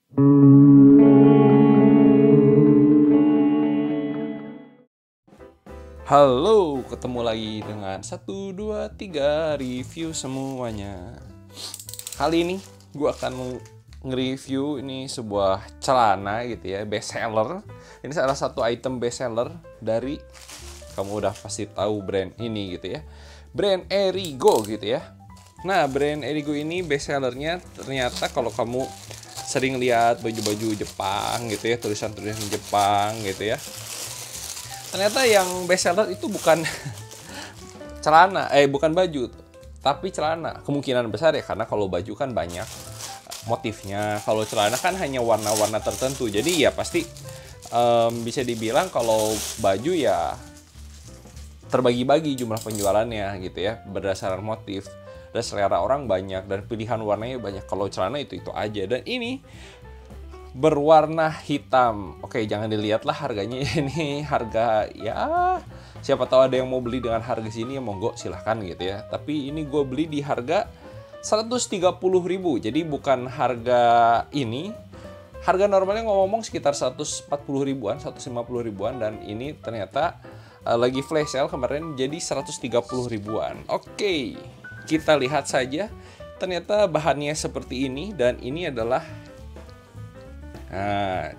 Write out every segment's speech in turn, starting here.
Halo, ketemu lagi dengan 1, 2, 3 review semuanya. Kali ini gue akan nge-review ini sebuah celana gitu ya, best seller. Ini salah satu item best seller dari, kamu udah pasti tahu brand ini gitu ya, brand Erigo gitu ya. Nah, brand Erigo ini best sellernya ternyata kalau kamu sering lihat baju-baju Jepang gitu ya, tulisan-tulisan Jepang gitu ya, ternyata yang best seller itu bukan bukan baju, tapi celana. Kemungkinan besar ya, karena kalau baju kan banyak motifnya, kalau celana kan hanya warna-warna tertentu. Jadi ya pasti bisa dibilang kalau baju ya terbagi-bagi jumlah penjualannya gitu ya, berdasarkan motif. Dan selera orang banyak dan pilihan warnanya banyak. Kalau celana itu aja, dan ini berwarna hitam. Oke, jangan dilihat lah harganya. Ini harga ya, siapa tahu ada yang mau beli dengan harga sini ya, monggo silahkan gitu ya. Tapi ini gue beli di harga 130.000. Jadi bukan harga ini. Harga normalnya ngomong sekitar 140 ribuan, 150 ribuan, dan ini ternyata lagi flash sale kemarin jadi 130 ribuan. Oke, kita lihat saja. Ternyata bahannya seperti ini, dan ini adalah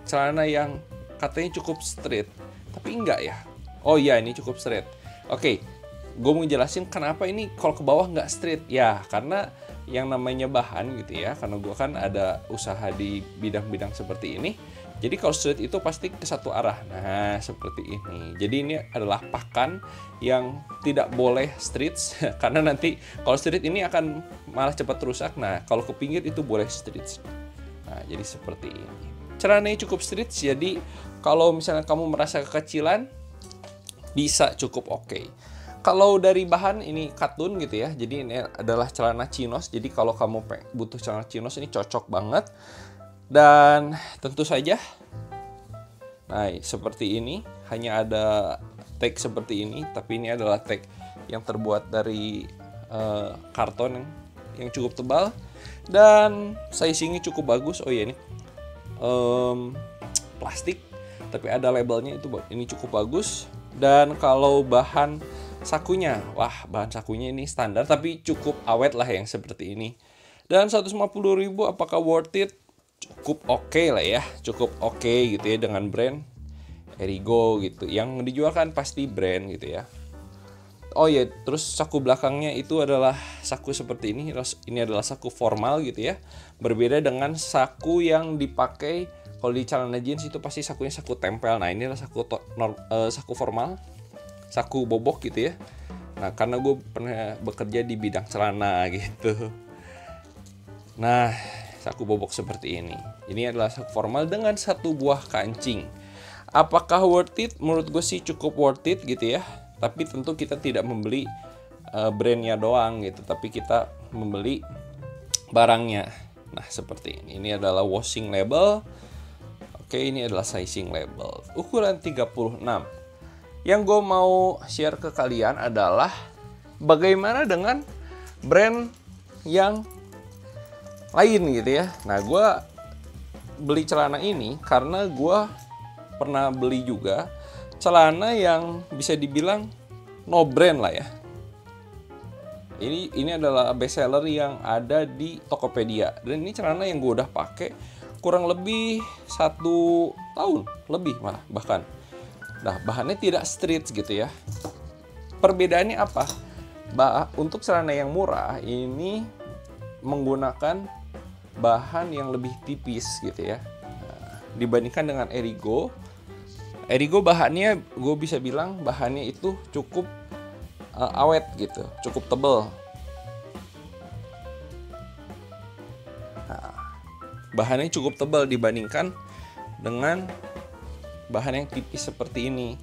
celana yang katanya cukup straight, tapi enggak ya. Oh iya, ini cukup straight. Oke, gue mau jelasin kenapa ini kalau ke bawah nggak straight. Ya, karena yang namanya bahan gitu ya, karena gue kan ada usaha di bidang-bidang seperti ini. Jadi kalau straight itu pasti ke satu arah. Nah, seperti ini. Jadi ini adalah pakan yang tidak boleh straight karena nanti kalau straight ini akan malah cepat rusak. Nah, kalau ke pinggir itu boleh straight. Nah, jadi seperti ini. Celananya cukup straight, jadi kalau misalnya kamu merasa kekecilan, bisa cukup oke. Kalau dari bahan ini katun gitu ya, jadi ini adalah celana chinos. Jadi kalau kamu butuh celana chinos, ini cocok banget. Dan tentu saja, nah seperti ini, hanya ada tag seperti ini, tapi ini adalah tag yang terbuat dari karton yang cukup tebal, dan sizingnya cukup bagus. Oh iya, ini plastik tapi ada labelnya, itu ini cukup bagus. Dan kalau bahan sakunya, wah, bahan sakunya ini standar tapi cukup awet lah yang seperti ini. Dan 150.000 apakah worth it? Cukup oke lah ya, cukup oke gitu ya, dengan brand Erigo gitu. Yang dijual kan pasti brand gitu ya. Oh ya, terus saku belakangnya itu adalah saku seperti ini. Ini adalah saku formal gitu ya. Berbeda dengan saku yang dipakai kalau di celana jeans, itu pasti sakunya saku tempel. Nah, ini adalah saku formal, saku bobok gitu ya. Nah, karena gue pernah bekerja di bidang celana gitu. Nah, saku bobok seperti ini. Ini adalah saku formal dengan satu buah kancing. Apakah worth it? Menurut gue sih cukup worth it gitu ya. Tapi tentu kita tidak membeli brandnya doang gitu, tapi kita membeli barangnya. Nah, seperti ini. Ini adalah washing label. Oke, ini adalah sizing label. Ukuran 36. Yang gue mau share ke kalian adalah bagaimana dengan brand yang lain gitu ya. Nah, gue beli celana ini karena gue pernah beli juga celana yang bisa dibilang no brand lah ya. Ini adalah best seller yang ada di Tokopedia, dan ini celana yang gue udah pakai kurang lebih 1 tahun lebih malah bahkan. Nah, bahannya tidak straight gitu ya. Perbedaannya apa? Untuk celana yang murah ini menggunakan bahan yang lebih tipis gitu ya. Nah, dibandingkan dengan Erigo. Erigo bahannya, gue bisa bilang bahannya itu cukup awet gitu, cukup tebal. Nah, bahannya cukup tebal dibandingkan dengan bahan yang tipis seperti ini.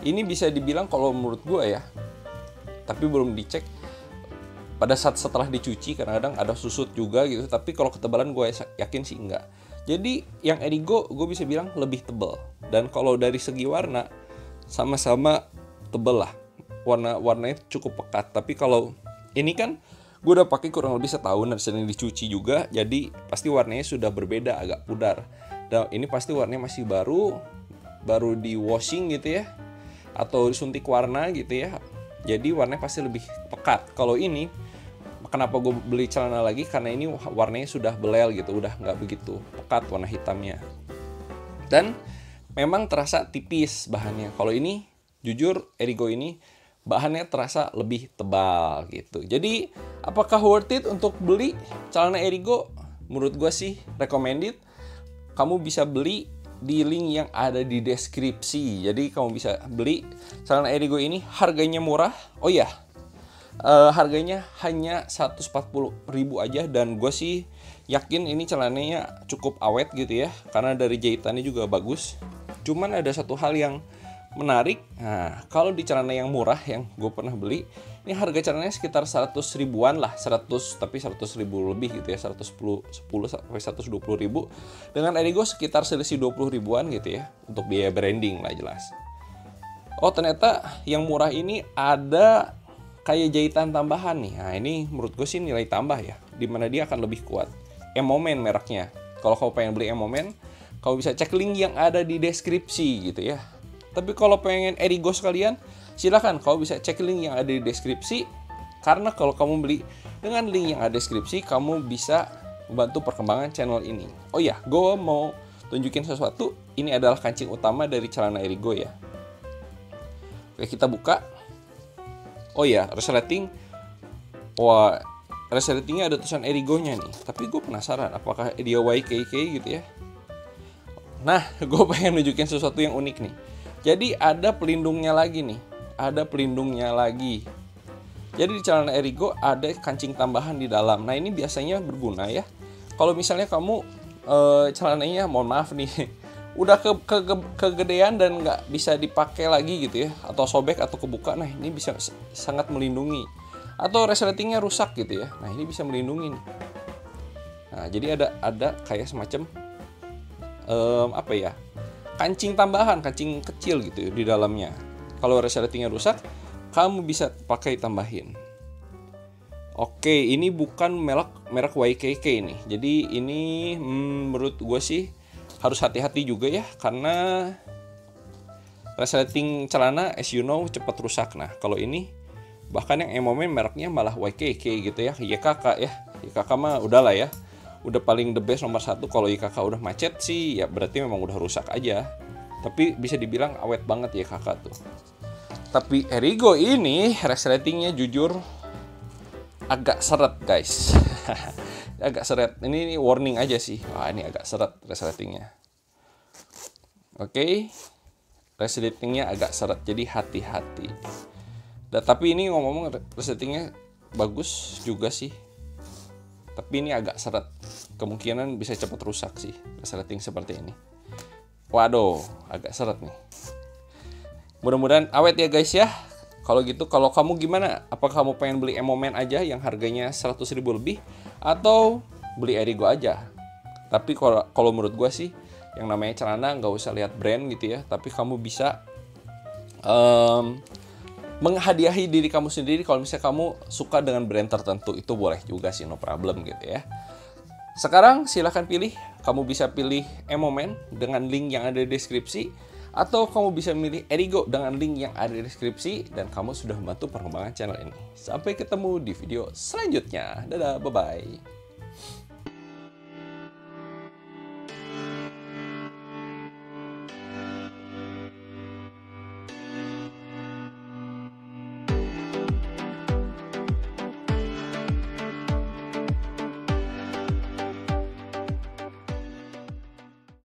Ini bisa dibilang kalau menurut gue ya, tapi belum dicek pada saat setelah dicuci, kadang-kadang ada susut juga gitu. Tapi kalau ketebalan gue yakin sih enggak. Jadi yang Erigo gue bisa bilang lebih tebal. Dan kalau dari segi warna sama-sama tebal lah. Warnanya cukup pekat. Tapi kalau ini kan Gue udah pakai kurang lebih setahun dan sering dicuci juga, jadi pasti warnanya sudah berbeda, agak pudar. Dan ini pasti warnanya masih baru di washing gitu ya, atau disuntik warna gitu ya. Jadi warnanya pasti lebih pekat. Kalau ini, kenapa gue beli celana lagi? Karena ini warnanya sudah belel gitu, udah nggak begitu pekat warna hitamnya. Dan memang terasa tipis bahannya. Kalau ini, jujur Erigo ini bahannya terasa lebih tebal gitu. Jadi apakah worth it untuk beli celana Erigo? Menurut gue sih recommended. Kamu bisa beli di link yang ada di deskripsi. Jadi kamu bisa beli celana Erigo ini, harganya murah. Oh iya, harganya hanya 140.000 aja. Dan gue sih yakin ini celananya cukup awet gitu ya, karena dari jahitannya juga bagus. Cuman ada satu hal yang menarik. Nah, kalau di celana yang murah yang gue pernah beli, ini harga celananya sekitar 100 ribuan lah, 100 tapi 100 ribu lebih gitu ya, 110 sampai 120 ribu. Dengan Erigo sekitar selisih 20 ribuan gitu ya, untuk biaya branding lah jelas. Oh, ternyata yang murah ini ada kayak jahitan tambahan nih. Nah, ini menurut gue sih nilai tambah ya, dimana dia akan lebih kuat. Emomen mereknya. Kalau kamu pengen beli Emomen, kamu bisa cek link yang ada di deskripsi gitu ya. Tapi kalau pengen Erigo sekalian, silahkan kamu bisa cek link yang ada di deskripsi. Karena kalau kamu beli dengan link yang ada di deskripsi, kamu bisa membantu perkembangan channel ini. Oh iya, gue mau tunjukin sesuatu. Ini adalah kancing utama dari celana Erigo ya. Oke, kita buka. Oh iya, resleting. Wah, resletingnya ada tulisan Erigonya nih. Tapi gue penasaran, apakah dia YKK gitu ya. Nah, gue pengen nunjukin sesuatu yang unik nih. Jadi ada pelindungnya lagi nih. Ada pelindungnya lagi. Jadi di celana Erigo ada kancing tambahan di dalam. Nah, ini biasanya berguna ya. Kalau misalnya kamu celananya, mohon maaf nih, udah kegedean dan nggak bisa dipakai lagi gitu ya, atau sobek atau kebuka. Nah, ini bisa sangat melindungi. Atau resletingnya rusak gitu ya. Nah, ini bisa melindungi nih. Nah, jadi ada kayak semacam apa ya, kancing tambahan, kancing kecil gitu di dalamnya. Kalau resletingnya rusak, kamu bisa pakai tambahin. Oke, ini bukan merek YKK nih. Jadi ini menurut gue sih harus hati-hati juga ya, karena resleting celana as you know cepat rusak. Nah, kalau ini bahkan yang Emomen mereknya malah YKK gitu ya, YKK ya. YKK mah udahlah ya, udah paling the best nomor 1. Kalau YKK udah macet sih ya berarti memang udah rusak aja. Tapi bisa dibilang awet banget YKK tuh. Tapi Erigo ini resletingnya jujur agak seret guys. Agak seret. Ini warning aja sih. Wah, ini agak seret resletingnya. Oke. Resletingnya agak seret, jadi hati-hati. Tapi ini ngomong-ngomong resletingnya bagus juga sih. Tapi ini agak seret. Kemungkinan bisa cepat rusak sih resleting seperti ini. Waduh, agak seret nih. Mudah-mudahan awet ya guys ya. Kalau gitu, kalau kamu gimana? Apakah kamu pengen beli Emomen aja yang harganya 100 ribu lebih? Atau beli Erigo aja? Tapi kalau menurut gue sih, yang namanya celana nggak usah lihat brand gitu ya. Tapi kamu bisa menghadiahi diri kamu sendiri. Kalau misalnya kamu suka dengan brand tertentu, itu boleh juga sih, no problem gitu ya. Sekarang silahkan pilih. Kamu bisa pilih Emomen dengan link yang ada di deskripsi, atau kamu bisa milih Erigo dengan link yang ada di deskripsi, dan kamu sudah membantu perkembangan channel ini. Sampai ketemu di video selanjutnya. Dadah, bye-bye.